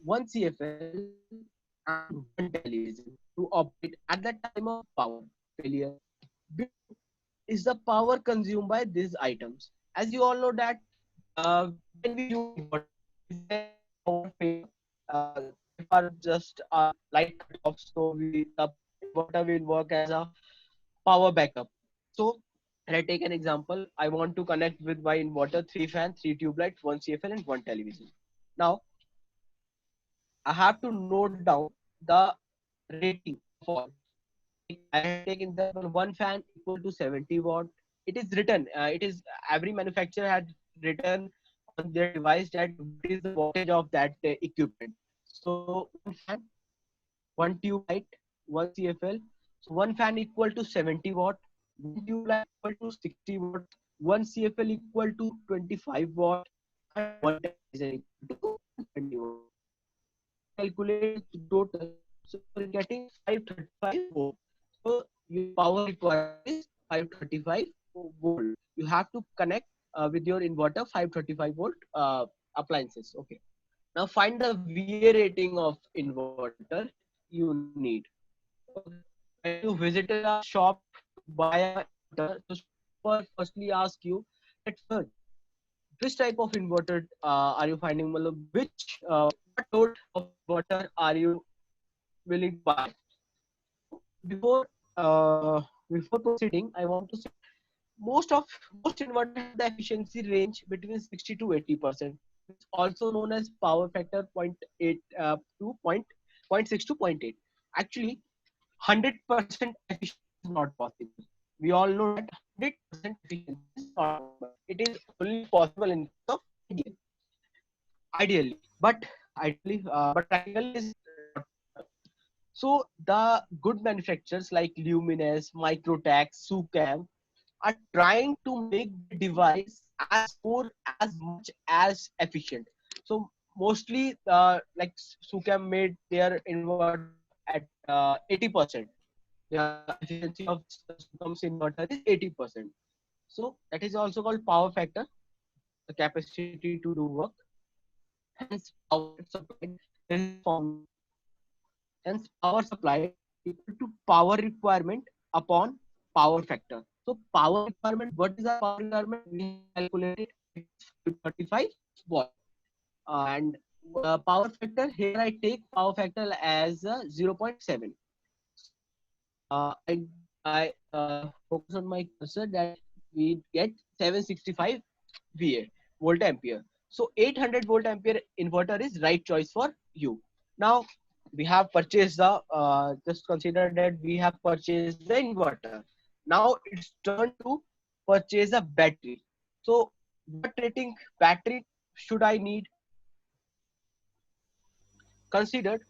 one CFL, and one television to operate at the time of power failure. Is the power consumed by these items? As you all know that when we use inverter, is there power failure? If our just light cut off, so the inverter will work as a power backup. So and I take an example. I want to connect with my inverter, three fans, three tube lights, one CFL, and one television. Now I have to note down the rating of all. I have taken example one fan equal to 70 watt. It is written. It is every manufacturer had written on their device that what is the wattage of that equipment. So one fan, one tube light, one CFL. So one fan equal to 70 watt, one tube light equal to 60 watt, one CFL equal to 25 watt, and one television equal to 20 watt. Calculate the total. So you're getting 535 volt. So your power requirement is 535 volt. You have to connect with your inverter 535 volt appliances. Okay. Now find the VA rating of inverter you need. Okay. When you visit a shop to buy a inverter, the shopkeeper firstly ask you that sir, which type of inverter are you finding? Which what load of inverter are you willing to buy? Before before proceeding, I want to say most inverter have the efficiency range between 60 to 80%, which is also known as power factor point 0.8 to point 6 to point 0.8. Actually, 100% efficiency is not possible. We all know that 100% efficiency is not possible. It is only possible in case of ideally, but but practically is not possible. So the good manufacturers like Luminous, Microtax, Sucam are trying to make the device as much as efficient. So mostly like Sucam made their inverter at 80%. The efficiency of Sucam's inverter is 80%. So that is also called power factor, the capacity to do work. Hence power supplied. There is formula. Hence power supplied equal to power requirement upon power factor. So power requirement, what is our power requirement? We have calculated 35 watt. And power factor, here I take power factor as 0.7. I focus on my cursor that we get 765 VA, volt ampere. So 800 volt ampere inverter is right choice for you. Now we have purchased the just consider that we have purchased the inverter. Now it's turn to purchase a battery. So what rating battery should I need considered?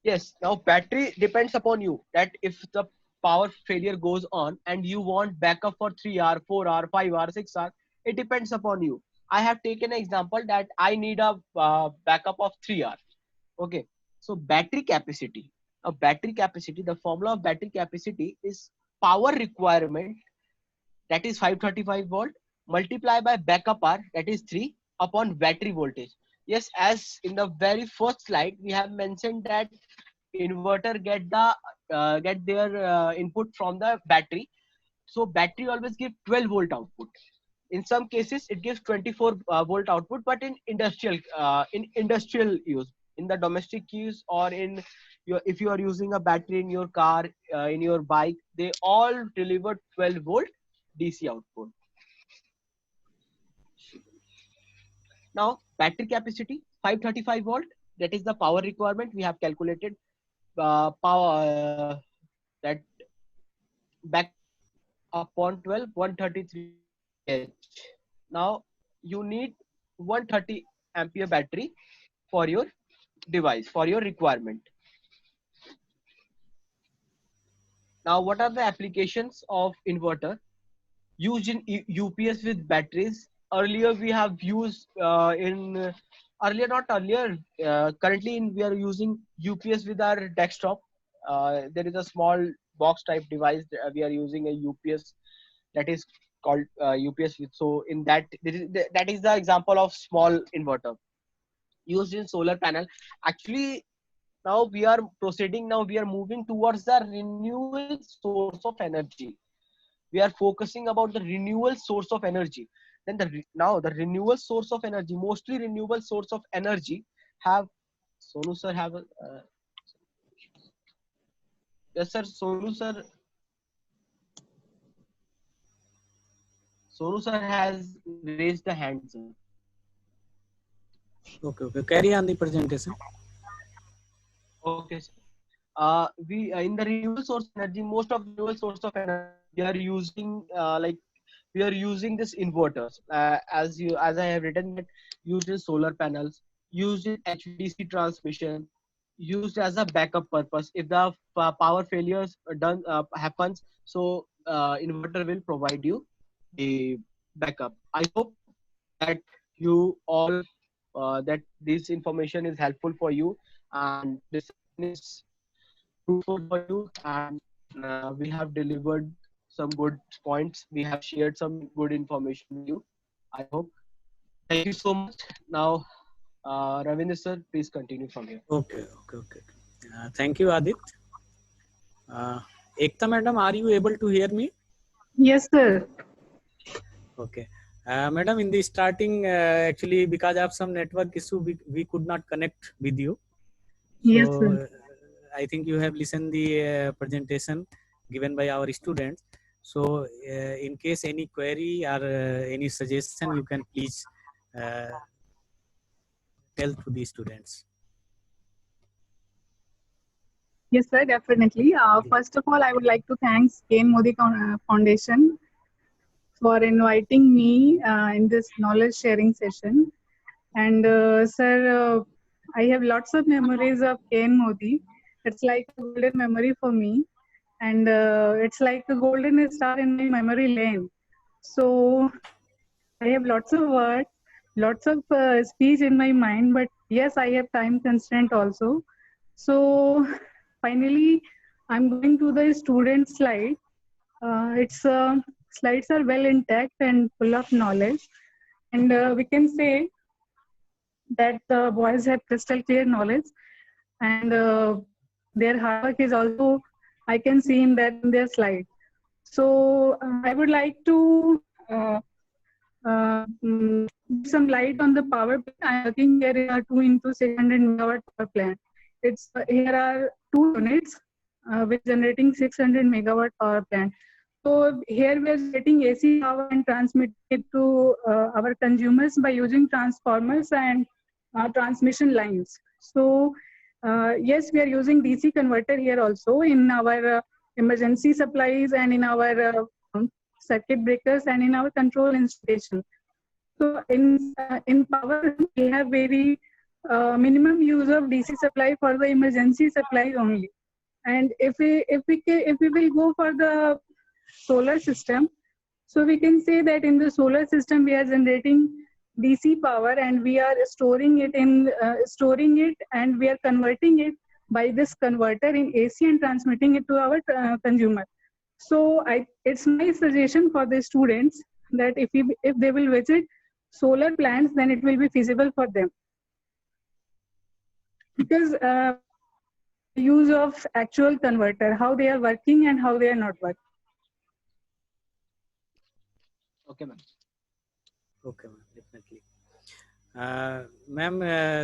Yes, now battery depends upon you that if the power failure goes on and you want backup for 3 hour, 4 hour, 5 hour, 6 hour, it depends upon you. I have taken an example that I need a backup of 3 hour. Okay, so battery capacity. A battery capacity, the formula of battery capacity is power requirement, that is 535 volt, multiply by backup hour, that is 3 upon battery voltage. Yes, as in the very first slide we have mentioned that inverter get their input from the battery. So battery always give 12 volt output. In some cases it gives 24 volt output, but in industrial use, in the domestic use, or in your, if you are using a battery in your car, in your bike, they all deliver 12 volt DC output. Now battery capacity 535 volt, that is the power requirement. We have calculated power that back upon 12, 133 H. Now you need 130 ampere battery for your device, for your requirement. Now, what are the applications of inverter used in UPS with batteries? Earlier, we have used currently we are using UPS with our desktop. There is a small box type device. We are using a UPS that is called UPS. So in that, that is the example of small inverter used in solar panel. Actually, now we are proceeding. Now we are moving towards the renewable source of energy. We are focusing about the renewable source of energy. Then now the renewable source of energy, mostly renewable source of energy, have Sonu sir have yes sir Sonu sir has raised the hand, sir. Okay. Carry on the presentation. Okay, sir. We in the renewable source energy, most of the renewable source of energy we are using we are using this inverters as I have written that used in solar panels, used in HVDC transmission, used as a backup purpose. If the power failures done happens, so inverter will provide you the backup. I hope that you all that this information is helpful for you and this is fruitful for you, and we have delivered some good points. We have shared some good information with you. I hope. Thank you so much. Now, Ravinder sir, please continue from here. Okay. Thank you, Adit. Ekta madam, are you able to hear me? Yes, sir. Okay. Madam, in the starting, actually, because of some network issue, we could not connect with you. So, Yes, sir. I think you have listened the presentation given by our students. So, in case any query or any suggestion, you can please tell to the students. Yes, sir, definitely. First of all, I would like to thank Kane Modi Foundation for inviting me in this knowledge sharing session. And sir, I have lots of memories of Kane Modi. It's like a golden memory for me. And it's like a golden star in my memory lane. So I have lots of words, lots of speech in my mind, but yes, I have time constraint also. So finally, I'm going to the student slide. Its slides are well intact and full of knowledge. And we can say that the boys have crystal clear knowledge, and their hard work is also, I can see in their slide. So I would like to give some light on the power plant. I'm working here in a 2 into 600 megawatt power plant. It's here are 2 units with generating 600 megawatt power plant. So here we are getting AC power and transmitting it to our consumers by using transformers and transmission lines. So yes, we are using DC converter here also in our emergency supplies and in our circuit breakers and in our control installation. So in power, we have very minimum use of DC supply for the emergency supply only. And if we will go for the solar system, so we can say that in the solar system we are generating DC power and we are storing it and we are converting it by this converter in AC and transmitting it to our consumer. So it's my suggestion for the students that if they will visit solar plants, then it will be feasible for them. Because use of actual converter, how they are working and how they are not working. Okay, ma'am. Okay, definitely. Ma'am,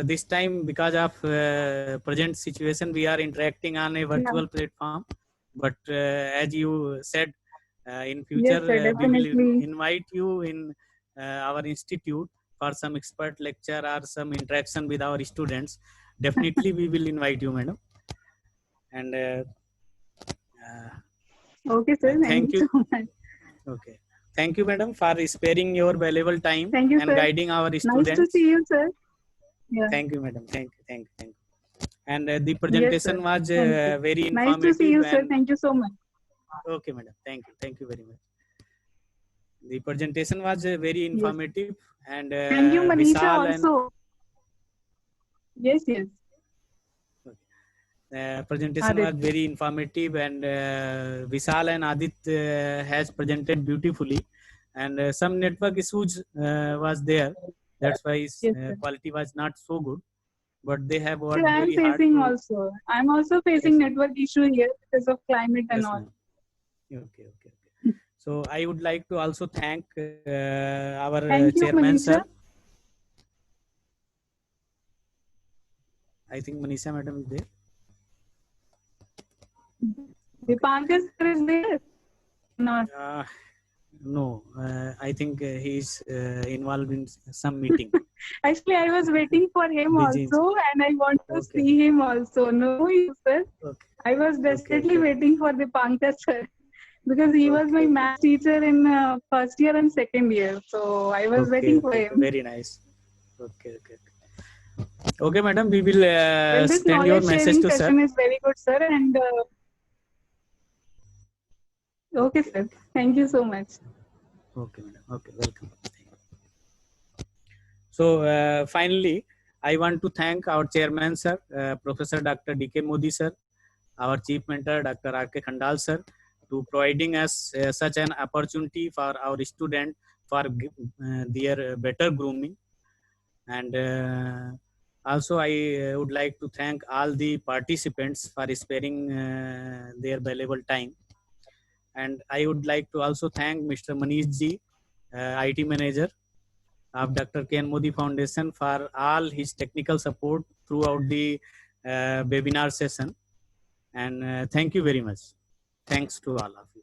this time because of present situation, we are interacting on a virtual platform. But as you said, in future, Yes, sir, we will definitely. invite you in our institute for some expert lecture or some interaction with our students. Definitely, we will invite you, madam. And Okay, sir. Thank you so much. Okay. Thank you, madam, for sparing your valuable time Thank you, and sir. guiding our Nice to students. see you, sir. Yeah. Thank you, madam. Thank you. Thank you. Thank you. And the Yes, presentation sir. was Thank you. very Nice to see you, informative. sir. And Thank you so much. okay, madam. Thank you. Thank you very much. The presentation was very Yes. informative and Thank you, Manisha, Vishal and also. Yes, yes. presentation was Adit. very informative, and Vishal and Adit has presented beautifully, and some network issues was there. That's why Yes, sir. quality was not so good, but they have Sir, worked I am very hard facing to. also. I am also facing Yes, network issue here because of climate and yes, all. ma'am. Okay, okay, okay. So I would like to also thank our Thank you, chairman, Manisha. sir. I think Manisha madam is there. Dipankar sir is there? Not. No, I think he is involved in some meeting. Actually, I was waiting for him Busy. also, and I want to Okay. see him also. No, you, sir. Okay. I was desperately okay. waiting for Dipankar sir because he was my Okay. math teacher in first year and second year. So I was waiting for him. Very nice. Okay, okay. Okay, madam, we will Well, this send your knowledge message sharing to sir. session is very good, sir. And okay, sir. Thank you so much. Okay, madam. Okay, welcome. So finally, I want to thank our chairman, sir, Professor Dr. D.K. Modi, sir, our chief mentor, Dr. R.K. Khandal, sir, to providing us such an opportunity for our student for their better grooming. And also, I would like to thank all the participants for sparing their valuable time. And I would like to also thank Mr. Manish Ji, IT manager of Dr. K.N. Modi Foundation, for all his technical support throughout the webinar session. And thank you very much. Thanks to all of you.